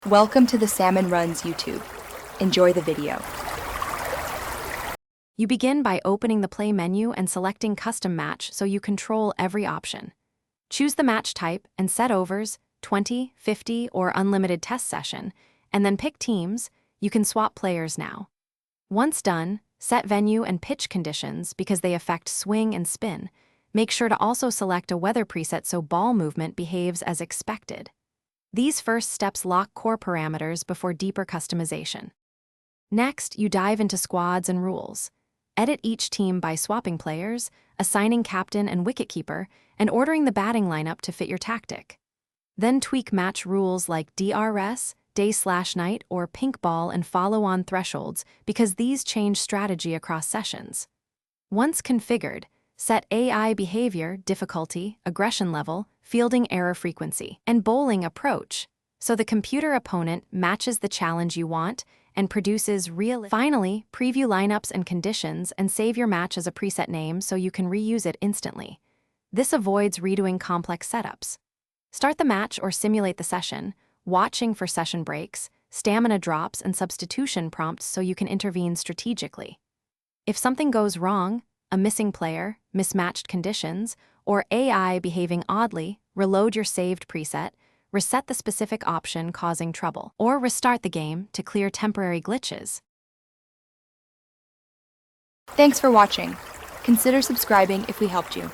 Welcome to the Salmon Runs YouTube. Enjoy the video. You begin by opening the Play menu and selecting Custom Match so you control every option. Choose the match type and set overs, 20, 50, or unlimited test session, and then pick teams. You can swap players now. Once done, set venue and pitch conditions because they affect swing and spin. Make sure to also select a weather preset so ball movement behaves as expected. These first steps lock core parameters before deeper customization. Next, you dive into squads and rules. Edit each team by swapping players, assigning captain and wicketkeeper, and ordering the batting lineup to fit your tactic. Then tweak match rules like DRS, day/night, or pink ball and follow-on thresholds because these change strategy across sessions. Once configured, set AI behavior, difficulty, aggression level, fielding error frequency, and bowling approach, so the computer opponent matches the challenge you want and produces real. Finally, preview lineups and conditions and save your match as a preset name so you can reuse it instantly. This avoids redoing complex setups. Start the match or simulate the session, watching for session breaks, stamina drops, and substitution prompts so you can intervene strategically. If something goes wrong, a missing player, mismatched conditions, or AI behaving oddly, reload your saved preset, reset the specific option causing trouble, or restart the game to clear temporary glitches. Thanks for watching. Consider subscribing if we helped you.